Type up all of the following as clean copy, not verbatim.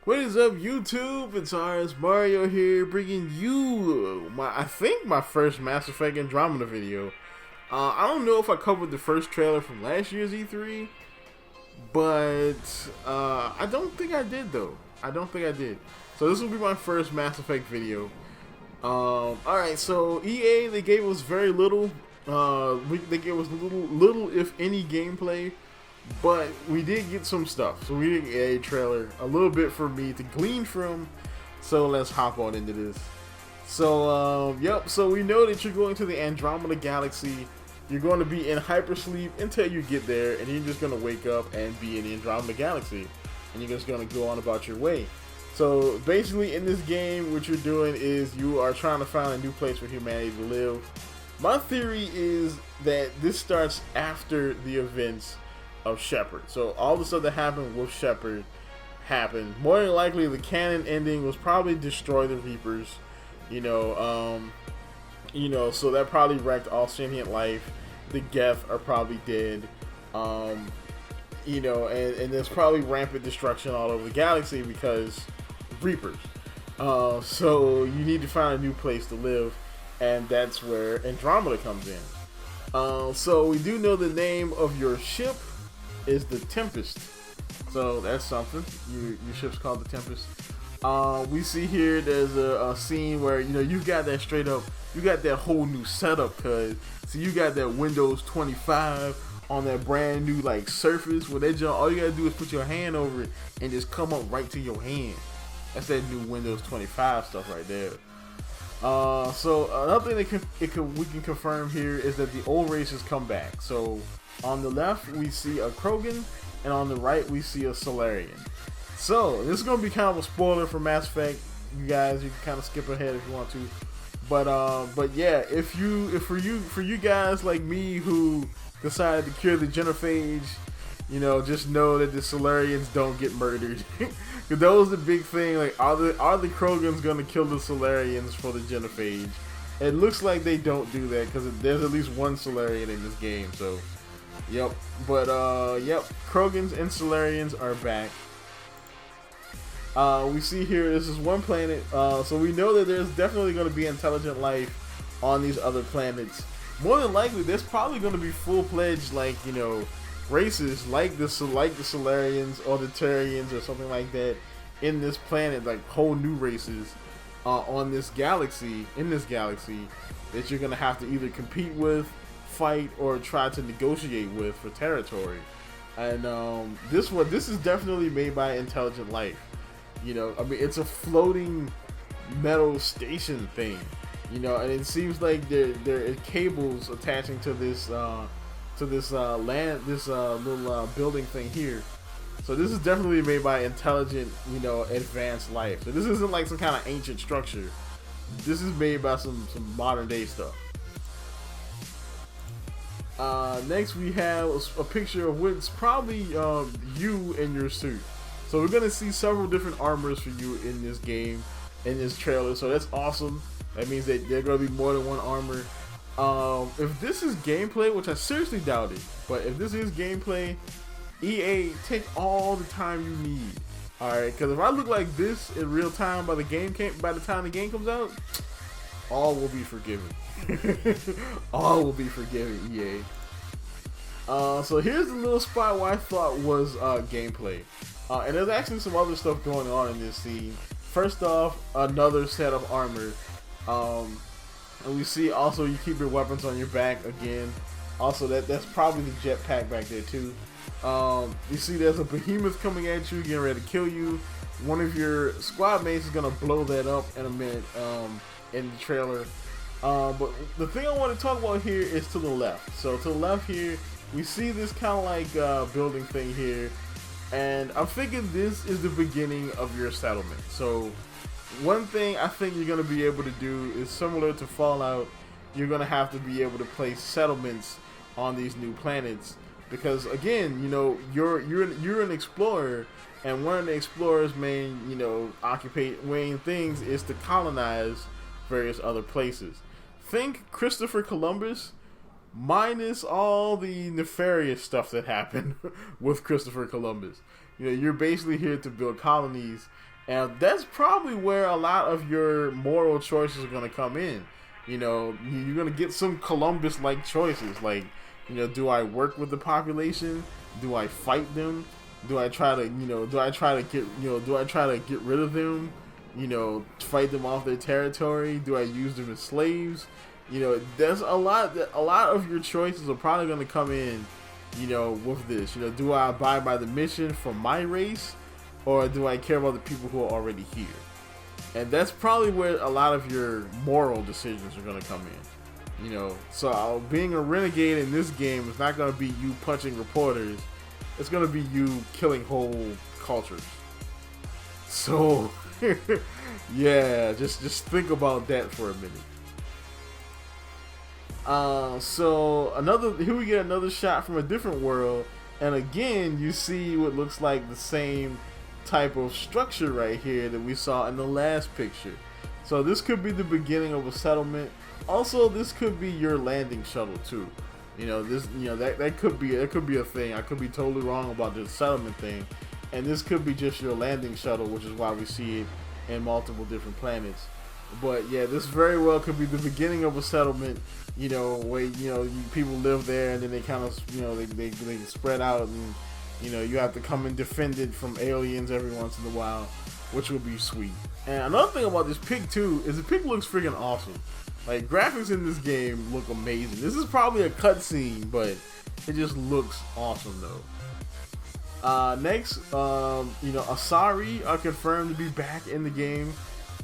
What is up, YouTube? It's Rsmario here, bringing you I think my first Mass Effect Andromeda video. I don't know if I covered the first trailer from last year's E3, but I don't think I did though. I don't think I did. So this will be my first Mass Effect video. Alright, so EA, they gave us very little. They gave us little if any gameplay. But we did get some stuff, so we did get a trailer, a little bit for me to glean from. So let's hop on into this. So yep, so we know that you're going to the Andromeda galaxy. You're going to be in hypersleep until you get there, and you're just going to wake up and be in the Andromeda galaxy, and you're just going to go on about your way. So basically in this game, what you're doing is you are trying to find a new place for humanity to live. My theory is that this starts after the events of Shepard. So all the stuff that happened with Shepard happened. More than likely, the canon ending was probably destroy the Reapers. So that probably wrecked all sentient life. The Geth are probably dead. And there's probably rampant destruction all over the galaxy because Reapers. So you need to find a new place to live, and that's where Andromeda comes in. So we do know the name of your ship is the Tempest, so that's something. Your ship's called the Tempest. We see here there's a scene where you've got that straight up, you got that whole new setup, cause so you got that Windows 25 on that brand new like surface where all you gotta do is put your hand over it and just come up right to your hand. That's that new Windows 25 stuff right there. So another thing that we can confirm here is that the old races come back. So on the left we see a Krogan, and on the right we see a Solarian. So this is gonna be kind of a spoiler for Mass Effect. You guys, you can kind of skip ahead if you want to. But yeah, for you guys like me who decided to cure the genophage, just know that the Solarians don't get murdered. Cause that was the big thing. Like, are the Krogans gonna kill the Solarians for the genophage? It looks like they don't do that because there's at least one Solarian in this game. So, yep. But yep, Krogans and Solarians are back. We see here this is one planet. So we know that there's definitely going to be intelligent life on these other planets. More than likely, there's probably going to be full-fledged races like the Solarians or the Terrians or something like that in this planet, like whole new races on this galaxy, that you're gonna have to either compete with, fight, or try to negotiate with for territory. And this is definitely made by intelligent life. It's a floating metal station thing, and it seems like there are cables attaching to this little building thing here. So this is definitely made by intelligent, advanced life. So this isn't like some kind of ancient structure. This is made by some modern day stuff. Next we have a picture of what's probably you in your suit. So we're gonna see several different armors for you in this game, in this trailer. So that's awesome. That means that there are gonna be more than one armor. If this is gameplay, which I seriously doubt it, but if this is gameplay, EA, take all the time you need. Alright, because if I look like this in real time by the time the game comes out, all will be forgiven. All will be forgiven, EA. So here's the little spot where I thought was gameplay. And there's actually some other stuff going on in this scene. First off, another set of armor. And we see also you keep your weapons on your back again. Also that's probably the jetpack back there too. You see there's a behemoth coming at you, getting ready to kill you. One of your squad mates is gonna blow that up in a minute in the trailer. But the thing I want to talk about here is to the left. So to the left here, we see this kind of like building thing here. And I'm thinking this is the beginning of your settlement. So one thing I think you're going to be able to do is similar to Fallout. You're going to have to be able to place settlements on these new planets. Because again, you're an explorer. And one of the explorer's main, main things is to colonize various other places. Think Christopher Columbus, minus all the nefarious stuff that happened with Christopher Columbus. You're basically here to build colonies And that's probably where a lot of your moral choices are going to come in. You know, you're going to get some Columbus-like choices. Like, you know, do I work with the population? Do I fight them? Do I try to, do I try to get rid of them? You know, fight them off their territory? Do I use them as slaves? You know, there's a lot of your choices are probably going to come in, you know, with this. You know, do I abide by the mission for my race? Or do I care about the people who are already here? And that's probably where a lot of your moral decisions are going to come in. You know, so being a renegade in this game is not going to be you punching reporters. It's going to be you killing whole cultures. So, yeah, just think about that for a minute. So here we get another shot from a different world, and again you see what looks like the same type of structure right here that we saw in the last picture. So this could be the beginning of a settlement. Also, this could be your landing shuttle too. You know, that could be a thing. I could be totally wrong about this settlement thing, and this could be just your landing shuttle, which is why we see it in multiple different planets. But yeah, this very well could be the beginning of a settlement. You know, where people live there, and then they kind of they spread out, and you have to come and defend it from aliens every once in a while, which would be sweet. And another thing about this pic too is the pic looks freaking awesome. Like, graphics in this game look amazing. This is probably a cutscene, but it just looks awesome though. Next, Asari are confirmed to be back in the game.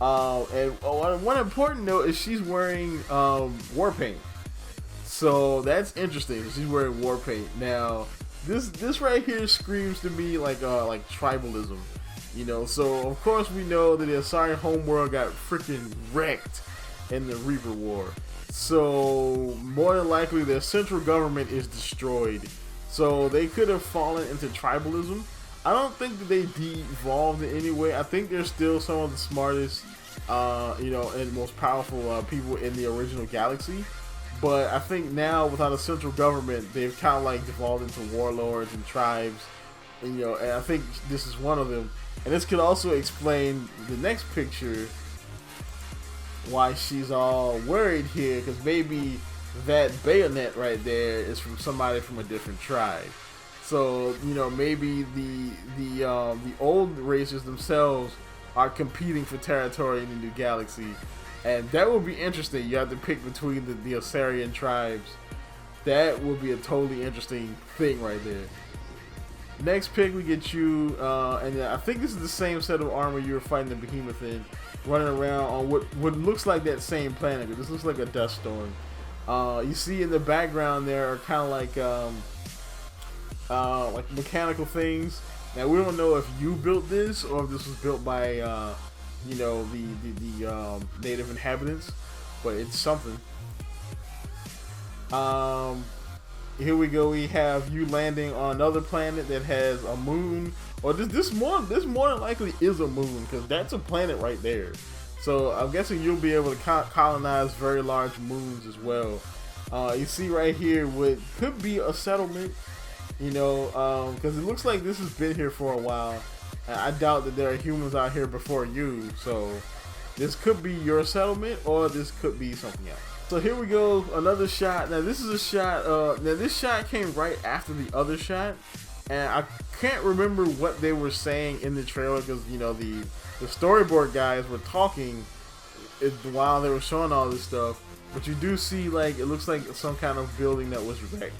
And one important note is she's wearing war paint. So that's interesting. She's wearing war paint. Now, this right here screams to me like tribalism. You know, so of course we know that the Asari homeworld got freaking wrecked in the Reaper War. So more than likely their central government is destroyed. So they could have fallen into tribalism. I don't think that they de-evolved in any way. I think they're still some of the smartest, and most powerful people in the original galaxy. But I think now, without a central government, they've kind of like devolved into warlords and tribes. And I think this is one of them. And this could also explain the next picture, why she's all worried here, because maybe that bayonet right there is from somebody from a different tribe. So maybe the old races themselves are competing for territory in the new galaxy, and that would be interesting. You have to pick between the Asarian tribes. That would be a totally interesting thing right there. Next pick, we get you, and I think this is the same set of armor you were fighting the behemoth in, running around on what looks like that same planet. This looks like a dust storm. You see in the background there are kind of like mechanical things. Now we don't know if you built this or if this was built by the native inhabitants, but it's something. Here we go. We have you landing on another planet that has a moon, or this more than likely is a moon, because that's a planet right there. So I'm guessing you'll be able to colonize very large moons as well. You see right here what could be a settlement, because it looks like this has been here for a while. And I doubt that there are humans out here before you, so this could be your settlement, or this could be something else. So here we go, another shot. Now this is a shot, this shot came right after the other shot, and I can't remember what they were saying in the trailer, because the storyboard guys were talking while they were showing all this stuff. But you do see, it looks like some kind of building that was wrecked,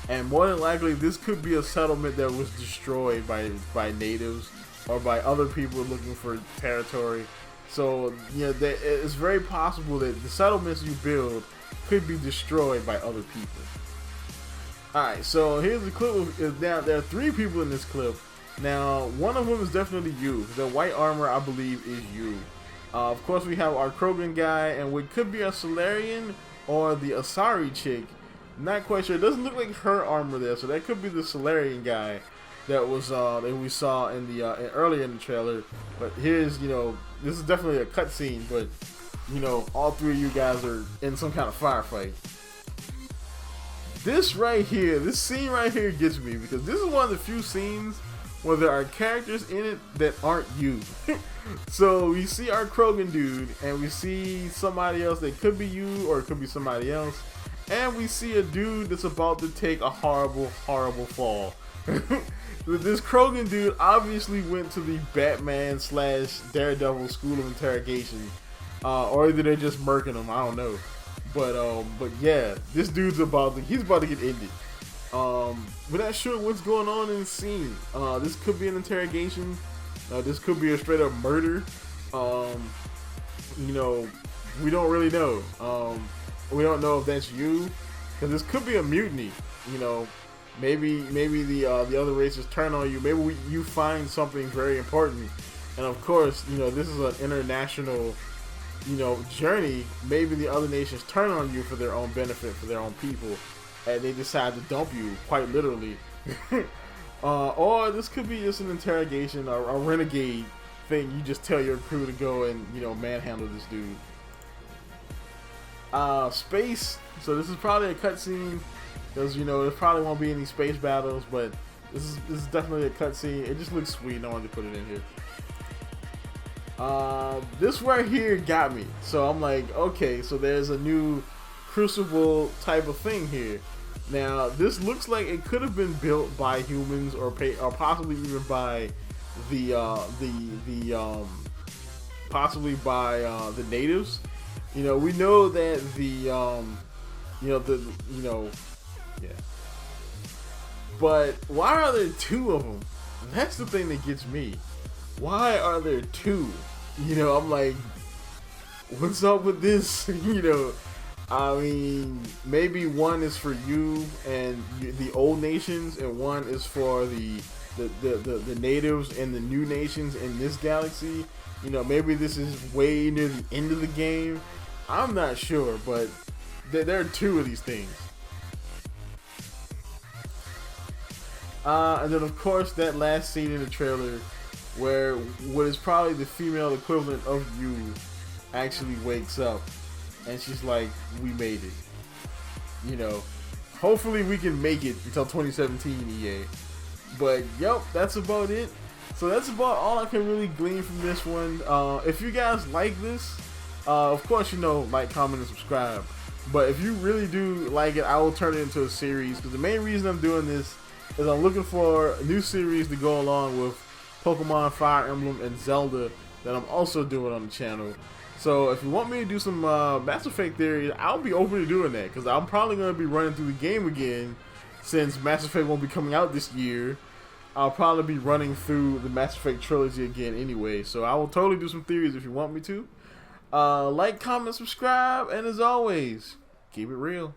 and more than likely this could be a settlement that was destroyed by natives or by other people looking for territory. So it's very possible that the settlements you build could be destroyed by other people. Alright, so here's the clip. Now there are 3 people in this clip. Now one of them is definitely you. The white armor, I believe, is you. Of course we have our Krogan guy, and what could be a Solarian or the Asari chick. Not quite sure. It doesn't look like her armor there, so that could be the Solarian guy that was that we saw in the earlier in the trailer. But here's this is definitely a cutscene, but all 3 of you guys are in some kind of firefight. This right here, this scene right here gets me, because this is one of the few scenes where there are characters in it that aren't you. So we see our Krogan dude, and we see somebody else that could be you or it could be somebody else, and we see a dude that's about to take a horrible, horrible fall. This Krogan dude obviously went to the Batman / Daredevil school of interrogation, or either they're just murking him. I don't know, but yeah, this dude's he's about to get ended. We're not sure what's going on in the scene. This could be an interrogation. This could be a straight up murder. You know, we don't really know. We don't know if that's you, because this could be a mutiny. You know. Maybe the other races turn on you. Maybe you find something very important, and of course, you know, this is an international, you know, journey. Maybe the other nations turn on you for their own benefit, for their own people, and they decide to dump you, quite literally. Or this could be just an interrogation, or a renegade thing. You just tell your crew to go and, you know, manhandle this dude. Space. So this is probably a cutscene. Because, you know, there probably won't be any space battles, but this is definitely a cutscene. It just looks sweet. I wanted to put it in here. This right here got me. So I'm like, okay, so there's a new Crucible type of thing here. Now, this looks like it could have been built by humans, or possibly even by the natives. You know, we know that yeah. But why are there two of them? That's the thing that gets me. Why are there two? You know, I'm like, what's up with this? You know, I mean, maybe one is for you and the old nations, and one is for the natives and the new nations in this galaxy. You know, maybe this is way near the end of the game. I'm not sure, but there are two of these things. And then, of course, that last scene in the trailer where what is probably the female equivalent of you actually wakes up, and she's like, we made it. You know, hopefully we can make it until 2017, EA. But, yep, that's about it. So that's about all I can really glean from this one. If you guys like this, of course, you know, like, comment, and subscribe. But if you really do like it, I will turn it into a series, because the main reason I'm doing this is I'm looking for a new series to go along with Pokemon, Fire Emblem, and Zelda that I'm also doing on the channel. So if you want me to do some Mass Effect theories, I'll be open to doing that, because I'm probably going to be running through the game again, since Mass Effect won't be coming out this year. I'll probably be running through the Mass Effect trilogy again anyway, so I will totally do some theories if you want me to. Like, comment, subscribe, and as always, keep it real.